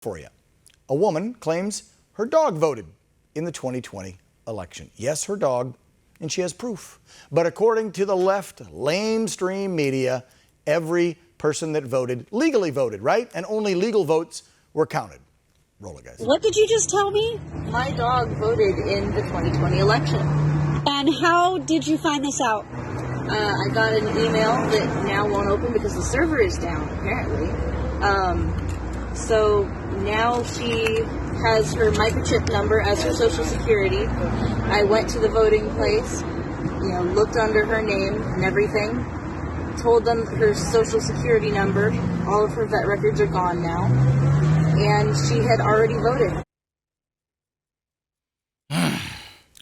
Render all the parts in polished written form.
For you. A woman claims her dog voted in the 2020 election. Yes, her dog, and she has proof. But according to the left lamestream media, every person that voted legally voted, right? And only legal votes were counted. Roll it, guys. What did you just tell me? My dog voted in the 2020 election. And how did you find this out? I got an email that now won't open because the server is down, apparently. So now she has her microchip number as her social security. I went to the voting place, looked under her name and everything, told them her social security number. All of her vet records are gone now. And she had already voted.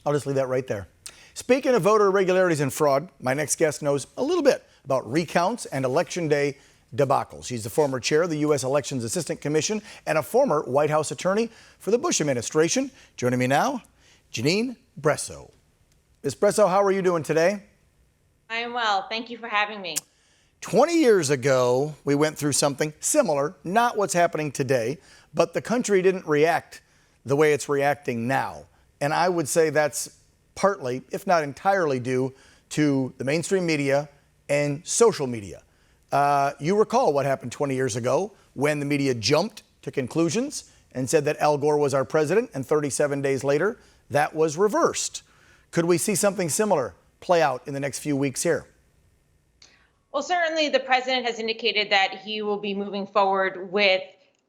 I'll just leave that right there. Speaking of voter irregularities and fraud, my next guest knows a little bit about recounts and Election Day debacle. She's the former chair of the U.S. Elections Assistant Commission and a former White House attorney for the Bush administration. Joining me now, Gineen Bresso. Ms. Bresso, how are you doing today? I am well. Thank you for having me. 20 years ago, we went through something similar, not what's happening today, but the country didn't react the way it's reacting now. And I would say that's partly, if not entirely, due to the mainstream media and social media. You recall what happened 20 years ago when the media jumped to conclusions and said that Al Gore was our president, and 37 days later, that was reversed. Could we see something similar play out in the next few weeks here? Well, certainly the president has indicated that he will be moving forward with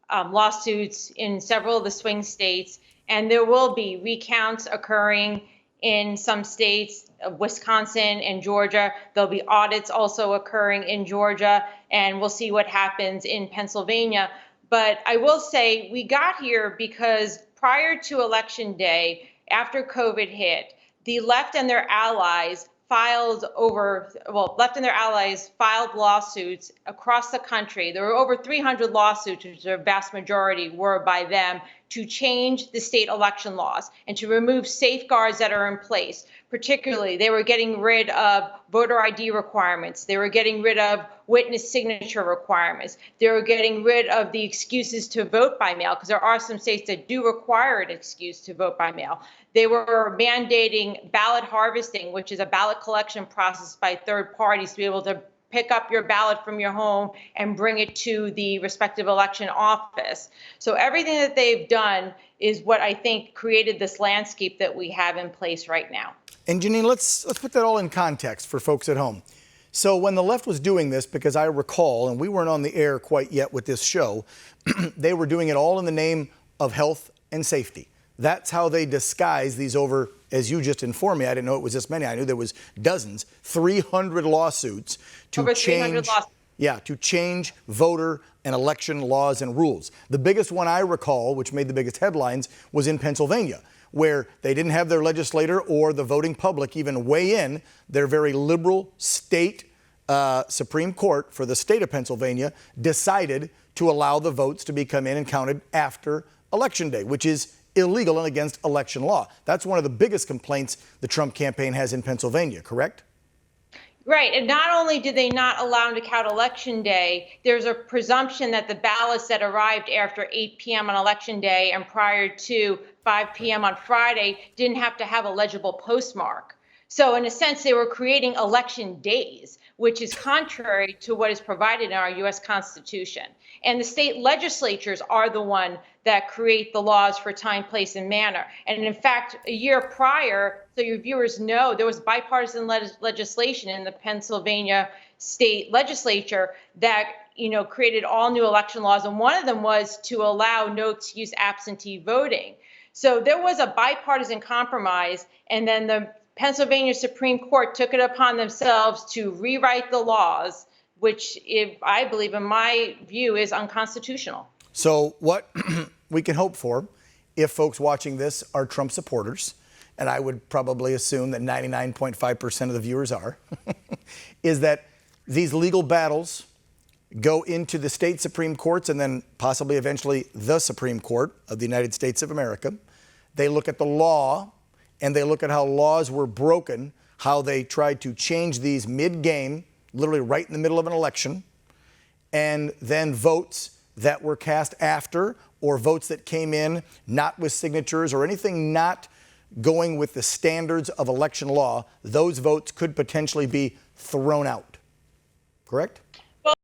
lawsuits in several of the swing states, and there will be recounts occurring in some states, Wisconsin and Georgia. There'll be audits also occurring in Georgia, and we'll see what happens in Pennsylvania. But I will say we got here because prior to Election Day, after COVID hit, the left and their allies filed lawsuits across the country. There were over 300 lawsuits, which the vast majority were by them, to change the state election laws and to remove safeguards that are in place. Particularly, they were getting rid of voter ID requirements. They were getting rid of witness signature requirements. They were getting rid of the excuses to vote by mail, because there are some states that do require an excuse to vote by mail. They were mandating ballot harvesting, which is a ballot collection process by third parties to be able to pick up your ballot from your home and bring it to the respective election office. So everything that they've done is what I think created this landscape that we have in place right now. And Gineen, let's put that all in context for folks at home. So when the left was doing this, because I recall, and we weren't on the air quite yet with this show, they were doing it all in the name of health and safety. That's how they disguise these over, as you just informed me, I didn't know it was this many. I knew there was dozens, 300 lawsuits to over 300 lawsuits. Yeah, to change voter and election laws and rules. The biggest one I recall, which made the biggest headlines, was in Pennsylvania, where they didn't have their legislator or the voting public even weigh in. Their very liberal state Supreme Court for the state of Pennsylvania decided to allow the votes to be come in and counted after Election Day, which is illegal and against election law. That's one of the biggest complaints the Trump campaign has in Pennsylvania, correct? Right. And not only did they not allow them to count Election Day, there's a presumption that the ballots that arrived after 8 p.m. on Election Day and prior to 5 p.m. on Friday didn't have to have a legible postmark. So in a sense, they were creating election days, which is contrary to what is provided in our U.S. Constitution. And the state legislatures are the one that create the laws for time, place, and manner. And in fact, a year prior, so your viewers know, there was bipartisan legislation in the Pennsylvania state legislature that created all new election laws. And one of them was to allow no excuse absentee voting. So there was a bipartisan compromise, and then the Pennsylvania Supreme Court took it upon themselves to rewrite the laws, which I believe, in my view, is unconstitutional. So what we can hope for, if folks watching this are Trump supporters, and I would probably assume that 99.5% of the viewers are, is that these legal battles go into the state Supreme Courts and then possibly eventually the Supreme Court of the United States of America. They look at the law and they look at how laws were broken, how they tried to change these mid-game, literally right in the middle of an election, and then votes that were cast after or votes that came in not with signatures or anything not going with the standards of election law, those votes could potentially be thrown out. Correct?